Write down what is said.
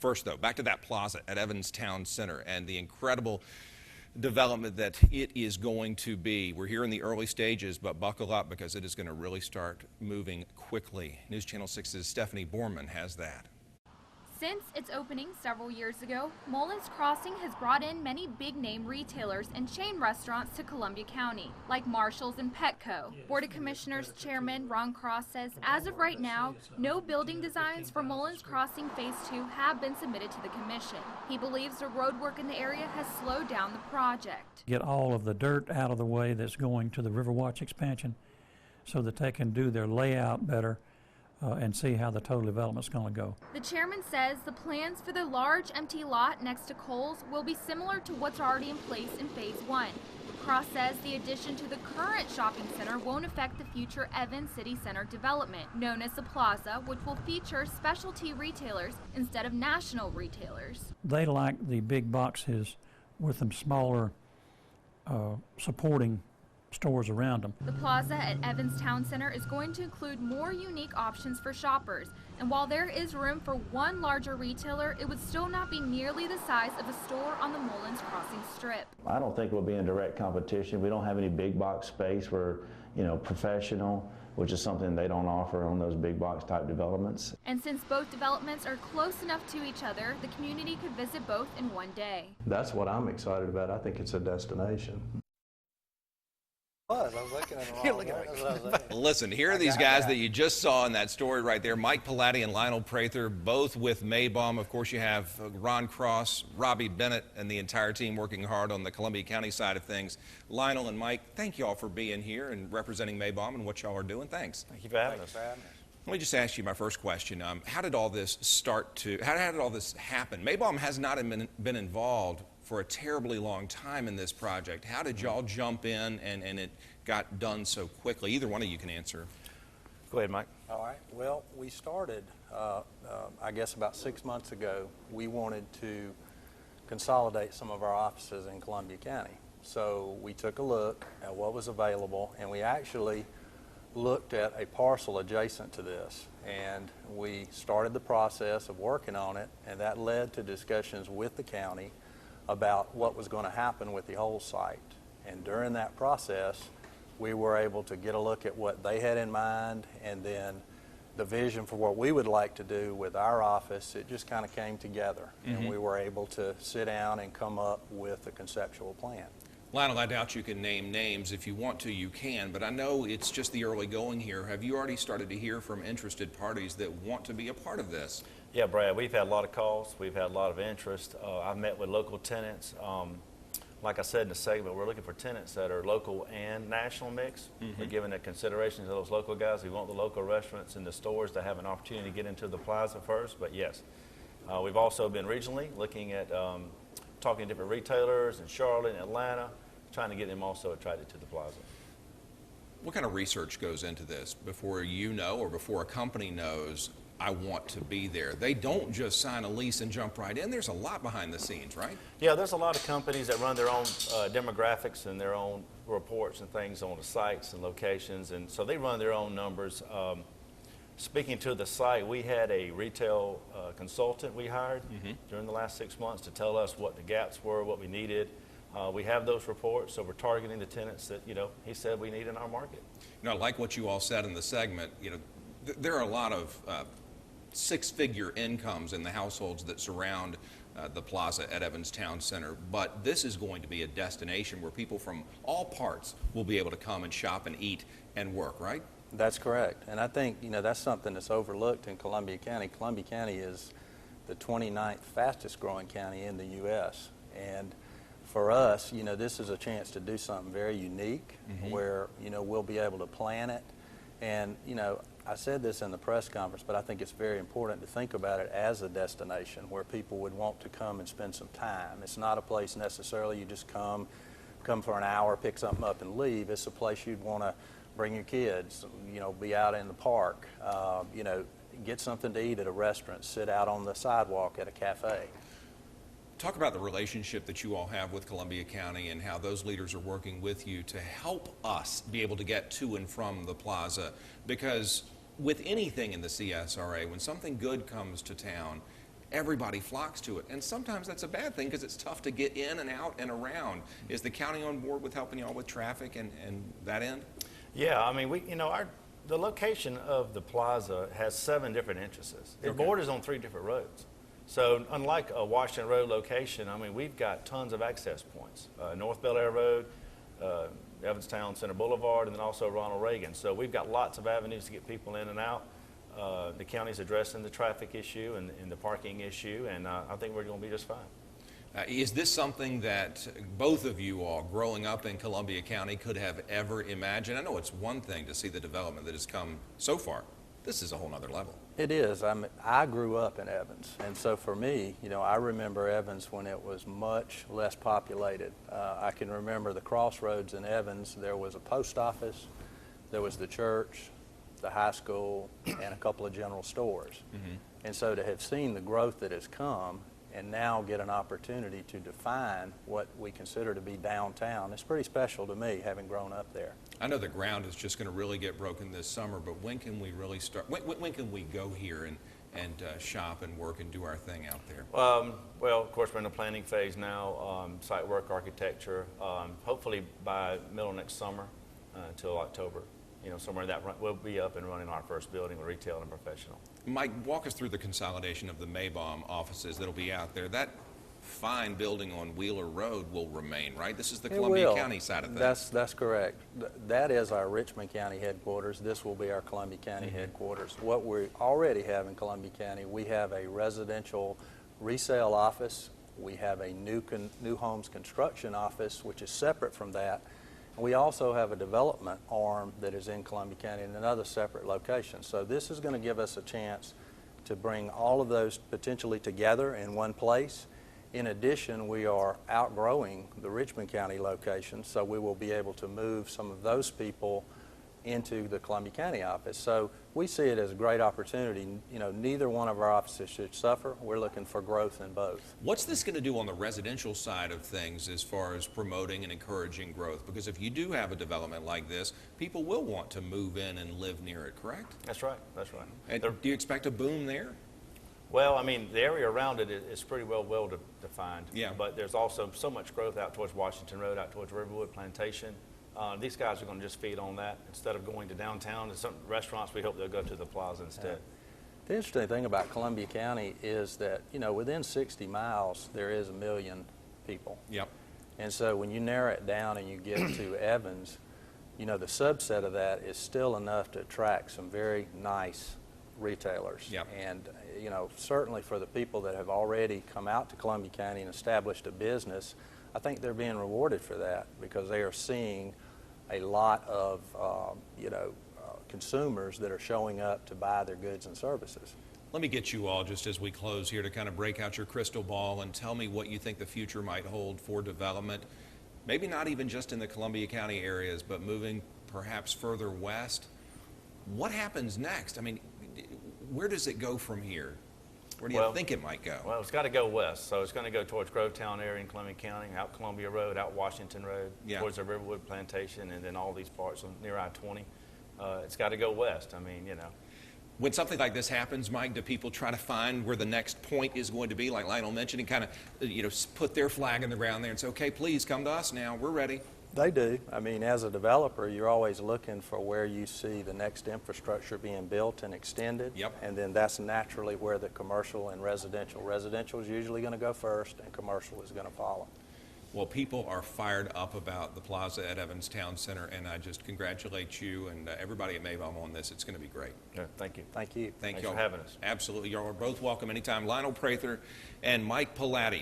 First, though, back to that plaza at Evans Towne Center and the incredible development that it is going to be. We're here in the early stages, but buckle up because it is going to really start moving quickly. News Channel 6's Stephanie Borman has that. Since its opening several years ago, Mullins Crossing has brought in many big-name retailers and chain restaurants to Columbia County, like Marshall's and Petco. Board of Commissioners Chairman Ron Cross says as of right now, no building designs for Mullins Crossing Phase 2 have been submitted to the commission. He believes the road work in the area has slowed down the project. Get all of the dirt out of the way that's going to the Riverwatch expansion so that they can do their layout better and see how the total development's going to go. The chairman says the plans for the large empty lot next to Kohl's will be similar to what's already in place in Phase 1. Cross says the addition to the current shopping center won't affect the future Evans City Center development, known as the Plaza, which will feature specialty retailers instead of national retailers. They like the big boxes with them smaller supporting stores around them. The plaza at Evans Towne Center is going to include more unique options for shoppers, and while there is room for one larger retailer, it would still not be nearly the size of a store on the Mullins Crossing Strip. I don't think we'll be in direct competition. We don't have any big box space. We're, professional, which is something they don't offer on those big box type developments. And since both developments are close enough to each other, the community could visit both in one day. That's what I'm excited about. I think it's a destination. I was looking at the wrong way. Listen, here are these guys that you just saw in that story right there. Mike Polatty and Lionel Prather, both with Meybohm. Of course, you have Ron Cross, Robbie Bennett, and the entire team working hard on the Columbia County side of things. Lionel and Mike, thank you all for being here and representing Meybohm and what y'all are doing. Thanks. Thank you for having us. Let me just ask you my first question. How did all this how did all this happen? Meybohm has not been involved for a terribly long time in this project. How did y'all jump in and it got done so quickly? Either one of you can answer. Go ahead, Mike. All right. Well, we started, I guess, about 6 months ago. We wanted to consolidate some of our offices in Columbia County. So we took a look at what was available, and we actually looked at a parcel adjacent to this. And we started the process of working on it, and that led to discussions with the county about what was going to happen with the whole site. And during that process, we were able to get a look at what they had in mind, and then the vision for what we would like to do with our office. It just kind of came together, and we were able to sit down and come up with a conceptual plan. Lionel, I doubt you can name names. If you want to, you can, but I know it's just the early going here. Have you already started to hear from interested parties that want to be a part of this? Yeah, Brad, we've had a lot of calls. We've had a lot of interest. I've met with local tenants. Like I said in the segment, we're looking for tenants that are local and national mix. We're giving the consideration to those local guys. We want the local restaurants and the stores to have an opportunity to get into the plaza first, but yes. We've also been regionally looking at talking to different retailers in Charlotte and Atlanta, trying to get them also attracted to the plaza. What kind of research goes into this before you know or before a company knows I want to be there? They don't just sign a lease and jump right in. There's a lot behind the scenes, right? Yeah, there's a lot of companies that run their own demographics and their own reports and things on the sites and locations, and so they run their own numbers. Speaking to the site, we had a retail consultant we hired during the last 6 months to tell us what the gaps were, what we needed. We have those reports, so we're targeting the tenants that, he said we need in our market. I like what you all said in the segment. There are a lot of six-figure incomes in the households that surround the plaza at Evans Towne Center, but this is going to be a destination where people from all parts will be able to come and shop and eat and work, right? That's correct. And I think, that's something that's overlooked in Columbia County. Columbia County is the 29th fastest growing county in the U.S. And for us, this is a chance to do something very unique where, we'll be able to plan it. And, I said this in the press conference, but I think it's very important to think about it as a destination where people would want to come and spend some time. It's not a place necessarily you just come for an hour, pick something up and leave. It's a place you'd want to bring your kids, be out in the park, get something to eat at a restaurant, sit out on the sidewalk at a cafe. Talk about the relationship that you all have with Columbia County and how those leaders are working with you to help us be able to get to and from the plaza, because with anything in the CSRA, when something good comes to town, everybody flocks to it. And sometimes that's a bad thing because it's tough to get in and out and around. Is the county on board with helping y'all with traffic and that end? Yeah, I mean, the location of the plaza has 7 different entrances. It Okay. borders on 3 different roads. So unlike a Washington Road location, I mean, we've got tons of access points. North Bel Air Road, Evans Towne Center Boulevard, and then also Ronald Reagan. So we've got lots of avenues to get people in and out. The county's addressing the traffic issue and the parking issue, and I think we're going to be just fine. Is this something that both of you all, growing up in Columbia County, could have ever imagined? I know it's one thing to see the development that has come so far. This is a whole nother level. It is. I grew up in Evans, and so for me, I remember Evans when it was much less populated. I can remember the crossroads in Evans. There was a post office, there was the church, the high school, and a couple of general stores. Mm-hmm. And so to have seen the growth that has come and now get an opportunity to define what we consider to be downtown, it's pretty special to me, having grown up there. I know the ground is just going to really get broken this summer, but when can we really start? When can we go here and shop and work and do our thing out there? Well, of course, we're in the planning phase now, site work, architecture. Hopefully by middle of next summer until October, somewhere in that run, we'll be up and running our first building with retail and professional. Mike, walk us through the consolidation of the Meybohm offices that'll be out there. That fine building on Wheeler Road will remain, right? This is the Columbia County side of things. That's correct. That is our Richmond County headquarters. This will be our Columbia County headquarters. What we already have in Columbia County, we have a residential resale office. We have a new homes construction office, which is separate from that. We also have a development arm that is in Columbia County in another separate location. So this is going to give us a chance to bring all of those potentially together in one place. In addition, we are outgrowing the Richmond County location, so we will be able to move some of those people into the Columbia County office. So we see it as a great opportunity. Neither one of our offices should suffer. We're looking for growth in both. What's this going to do on the residential side of things as far as promoting and encouraging growth? Because if you do have a development like this, people will want to move in and live near it, correct? That's right. That's right. And do you expect a boom there? Well, I mean, the area around it is pretty well defined. Yeah. But there's also so much growth out towards Washington Road, out towards Riverwood Plantation. These guys are going to just feed on that. Instead of going to downtown to some restaurants, we hope they'll go to the plaza instead. The interesting thing about Columbia County is that, within 60 miles, there is 1 million people. Yep. And so when you narrow it down and you get to Evans, the subset of that is still enough to attract some very nice retailers. Yep. And, certainly for the people that have already come out to Columbia County and established a business, I think they're being rewarded for that because they are seeing a lot of, consumers that are showing up to buy their goods and services. Let me get you all, just as we close here, to kind of break out your crystal ball and tell me what you think the future might hold for development. Maybe not even just in the Columbia County areas, but moving perhaps further west. What happens next? I mean, where does it go from here? Where do you think it might go? Well, it's got to go west, so it's going to go towards Grovetown area in Columbia County, out Columbia Road, out Washington Road, towards the Riverwood Plantation, and then all these parts near I-20. It's got to go west. I mean, When something like this happens, Mike, do people try to find where the next point is going to be, like Lionel mentioned, and kind of, put their flag in the ground there and say, okay, please come to us now, we're ready? They do. I mean, as a developer, you're always looking for where you see the next infrastructure being built and extended. Yep. And then that's naturally where the commercial and residential. Residential is usually going to go first, and commercial is going to follow. Well, people are fired up about the Plaza at Evans Towne Center, and I just congratulate you and everybody at Meybohm on this. It's going to be great. yeah, thank you. Thank you. Thank Thanks you all for having us. Absolutely. Y'all are both welcome anytime. Lionel Prather and Mike Polatty.